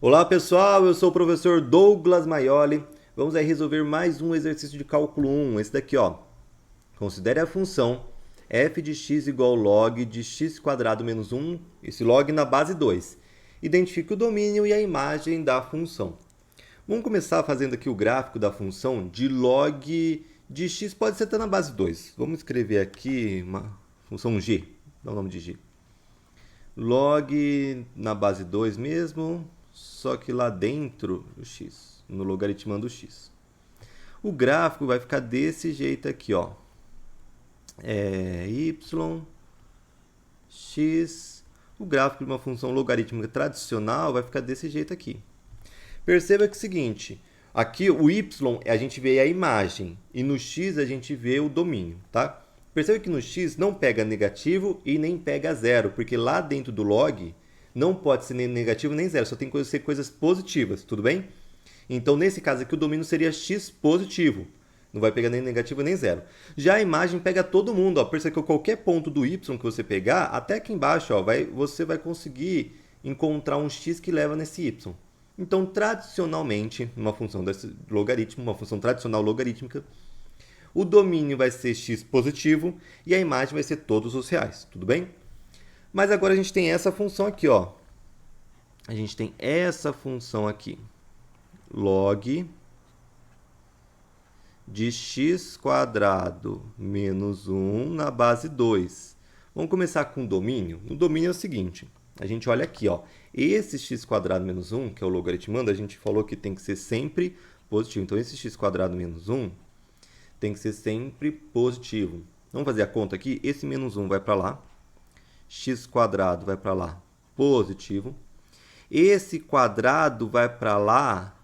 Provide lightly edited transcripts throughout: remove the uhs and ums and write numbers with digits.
Olá pessoal, eu sou o professor Douglas Maioli. Vamos aí resolver mais um exercício de cálculo 1. Esse daqui, ó. Considere a função f de x igual log de x quadrado menos 1, esse log na base 2. Identifique o domínio e a imagem da função. Vamos começar fazendo aqui o gráfico da função de log de x, pode ser até na base 2. Vamos escrever aqui uma função g, dá o nome de g. Log na base 2 mesmo, só que lá dentro o x, no logaritmando o x. O gráfico vai ficar desse jeito aqui, ó. Y, x. O gráfico de uma função logarítmica tradicional vai ficar desse jeito aqui. Perceba que é o seguinte, aqui o y a gente vê a imagem e no x a gente vê o domínio, tá? Perceba que no x não pega negativo e nem pega zero, porque lá dentro do log não pode ser nem negativo nem zero, só tem que ser coisas positivas, tudo bem? Então, nesse caso aqui, o domínio seria x positivo. Não vai pegar nem negativo nem zero. Já a imagem pega todo mundo. Ó. Perceba que qualquer ponto do y que você pegar, até aqui embaixo, ó, você vai conseguir encontrar um x que leva nesse y. Então, tradicionalmente, uma função desse logaritmo, uma função tradicional logarítmica, o domínio vai ser x positivo e a imagem vai ser todos os reais, tudo bem? Mas agora a gente tem essa função aqui, ó. A gente tem essa função aqui, log de x quadrado menos 1 na base 2. Vamos começar com o domínio. O domínio é o seguinte, a gente olha aqui, ó. Esse x quadrado menos 1, que é o logaritmando, a gente falou que tem que ser sempre positivo. Então, esse x quadrado menos 1 tem que ser sempre positivo. Vamos fazer a conta aqui. Esse menos 1 vai para lá. X quadrado vai para lá, positivo. Esse quadrado vai para lá,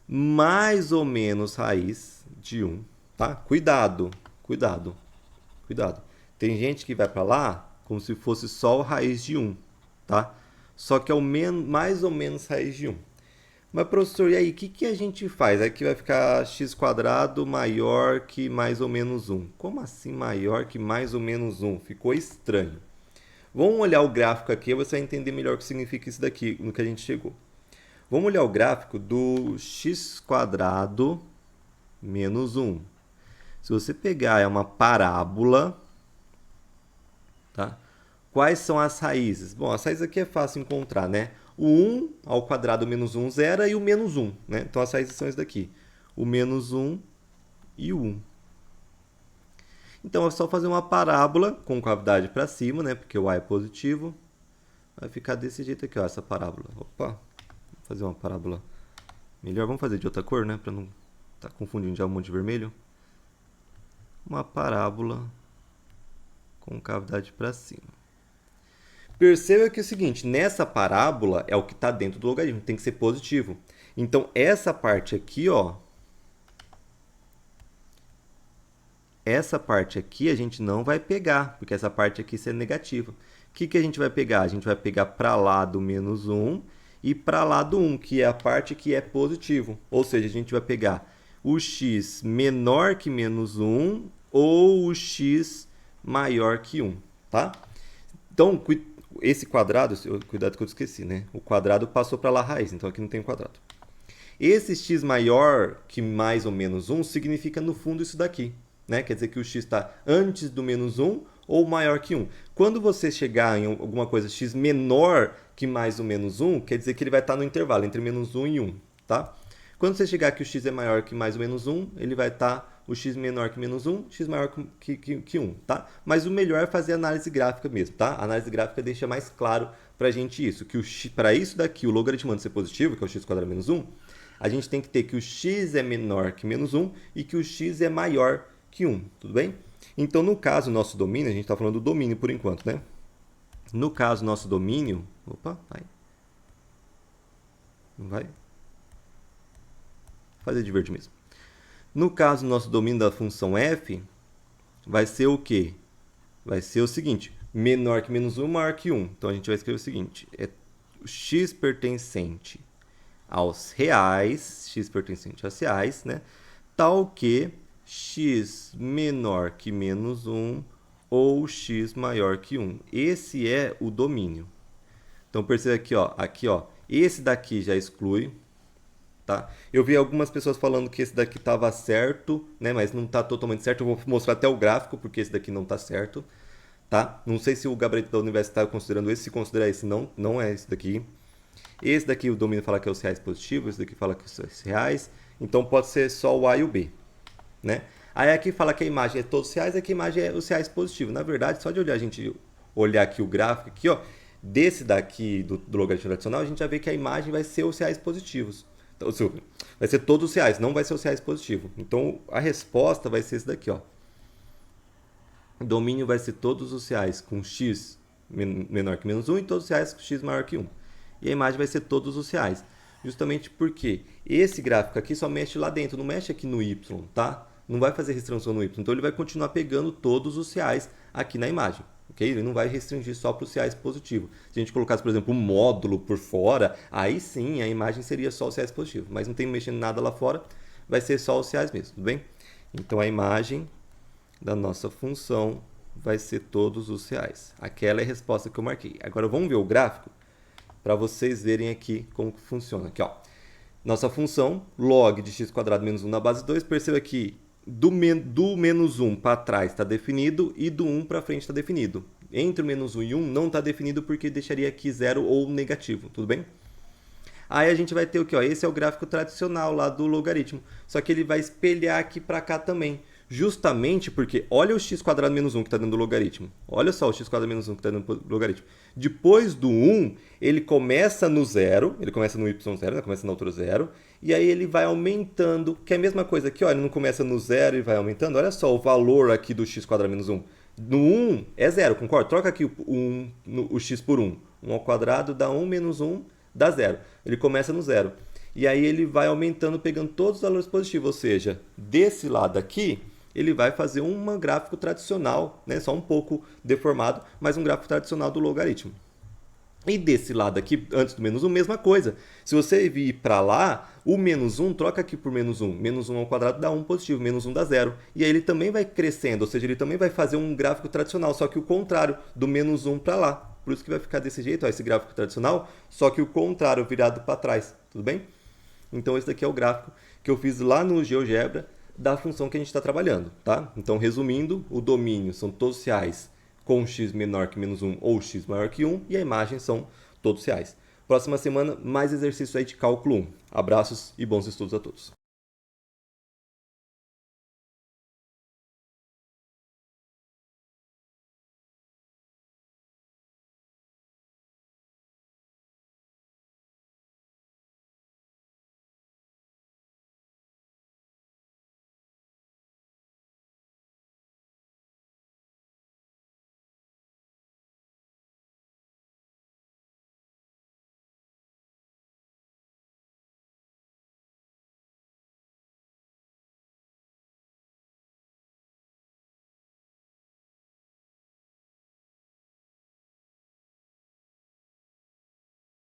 mais ou menos raiz de 1. Tá? Cuidado, cuidado, cuidado. Tem gente que vai para lá como se fosse só raiz de 1. Tá? Só que é o mais ou menos raiz de 1. Mas, professor, e aí, o que a gente faz? Aqui vai ficar x quadrado maior que mais ou menos 1. Como assim maior que mais ou menos 1? Ficou estranho. Vamos olhar o gráfico aqui, você vai entender melhor o que significa isso daqui, no que a gente chegou. Vamos olhar o gráfico do x quadrado menos 1. Se você pegar é uma parábola, tá? Quais são as raízes? Bom, as raízes aqui é fácil encontrar, né? O 1 ao quadrado menos 1, 0, e o menos 1, né? Então, as raízes são isso daqui. O menos 1 e o 1. Então, é só fazer uma parábola com cavidade para cima, né? Porque o a é positivo. Vai ficar desse jeito aqui, ó, essa parábola. Opa, vou fazer uma parábola melhor. Vamos fazer de outra cor, né? Para não estar confundindo já um monte de vermelho. Uma parábola com cavidade para cima. Perceba que é o seguinte, nessa parábola é o que está dentro do logaritmo, tem que ser positivo. Então, essa parte aqui, ó, essa parte aqui a gente não vai pegar, porque essa parte aqui é negativa. O que a gente vai pegar? A gente vai pegar para lá do menos 1 e para lá do 1, que é a parte que é positivo. Ou seja, a gente vai pegar o x menor que menos 1 ou o x maior que 1, tá? Então, esse quadrado, cuidado que eu esqueci, né? O quadrado passou para lá a raiz, então aqui não tem quadrado. Esse x maior que mais ou menos 1 significa, no fundo, isso daqui. Né? Quer dizer que o x está antes do menos 1 ou maior que 1. Quando você chegar em alguma coisa x menor que mais ou menos 1, quer dizer que ele vai estar no intervalo entre menos 1 e 1. Tá? Quando você chegar que o x é maior que mais ou menos 1, ele vai estar o x menor que menos 1, x maior que 1. Tá? Mas o melhor é fazer análise gráfica mesmo. Tá? A análise gráfica deixa mais claro para a gente isso. Que para isso daqui, o logaritmando ser positivo, que é o x quadrado menos 1, a gente tem que ter que o x é menor que menos 1 e que o x é maior que 1, tudo bem? Então, no caso, nosso domínio, a gente está falando do domínio por enquanto, né? No caso, nosso domínio... Opa, vai. Não vai? Fazer de verde mesmo. No caso, nosso domínio da função f vai ser o quê? Vai ser o seguinte, menor que menos 1, maior que 1. Então, a gente vai escrever o seguinte, é o x pertencente aos reais, né? Tal que x menor que menos 1 ou x maior que 1. Esse é o domínio. Então, perceba aqui, ó, Esse daqui já exclui, tá? Eu vi algumas pessoas falando que esse daqui estava certo, né? Mas não está totalmente certo. Eu vou mostrar até o gráfico, porque esse daqui não está certo, tá? Não sei se o gabarito da universidade está considerando esse. Se considerar esse, não é esse daqui. Esse daqui o domínio fala que é os reais positivos, esse daqui fala que são os reais. Então pode ser só o A e o B, né? Aí aqui fala que a imagem é todos reais, aqui a imagem é os reais positivos. Na verdade, só de olhar a gente olhar aqui o gráfico aqui, ó, desse daqui do logaritmo tradicional, a gente já vê que a imagem vai ser os reais positivos. Então, vai ser todos os reais, não vai ser os reais positivos. Então a resposta vai ser esse daqui, ó. O domínio vai ser todos os reais com x menor que menos 1 e todos os reais com x maior que 1. E a imagem vai ser todos os reais. Justamente porque esse gráfico aqui só mexe lá dentro, não mexe aqui no y, tá? Não vai fazer restrição no y. Então ele vai continuar pegando todos os reais aqui na imagem. Okay? Ele não vai restringir só para os reais positivos. Se a gente colocasse, por exemplo, um módulo por fora, aí sim a imagem seria só os reais positivos. Mas não tem mexendo nada lá fora, vai ser só os reais mesmo, tudo bem? Então a imagem da nossa função vai ser todos os reais. Aquela é a resposta que eu marquei. Agora vamos ver o gráfico para vocês verem aqui como que funciona. Aqui, ó. Nossa função, log de x² menos 1 na base 2, perceba que do menos 1 para trás está definido e do 1 para frente está definido. Entre o menos 1 e 1 não está definido porque deixaria aqui 0 ou negativo, tudo bem? Aí a gente vai ter o que? Esse é o gráfico tradicional lá do logaritmo, só que ele vai espelhar aqui para cá também. Justamente porque, olha o x² menos 1 que está dentro do logaritmo. Olha só o x² menos 1 que está dentro do logaritmo. Depois do 1, ele começa no zero, ele começa no y0, né? Começa na altura 0, e aí ele vai aumentando, que é a mesma coisa aqui, ó, ele não começa no 0 e vai aumentando. Olha só o valor aqui do x² menos 1. No 1 é 0, concorda? Troca aqui o x por 1. 1 ao quadrado dá 1 menos 1 dá 0. Ele começa no 0. E aí ele vai aumentando, pegando todos os valores positivos, ou seja, desse lado aqui, ele vai fazer um gráfico tradicional, né? Só um pouco deformado, mas um gráfico tradicional do logaritmo. E desse lado aqui, antes do menos 1, mesma coisa. Se você vir para lá, o menos 1 troca aqui por menos 1. Menos 1 ao quadrado dá 1 positivo, menos 1 dá 0. E aí ele também vai crescendo, ou seja, ele também vai fazer um gráfico tradicional, só que o contrário, do menos 1 para lá. Por isso que vai ficar desse jeito, ó, esse gráfico tradicional, só que o contrário, virado para trás. Tudo bem? Então esse daqui é o gráfico que eu fiz lá no GeoGebra da função que a gente está trabalhando, tá? Então, resumindo, o domínio são todos reais com x menor que menos 1 ou x maior que 1 e a imagem são todos reais. Próxima semana, mais exercícios aí de cálculo 1. Abraços e bons estudos a todos.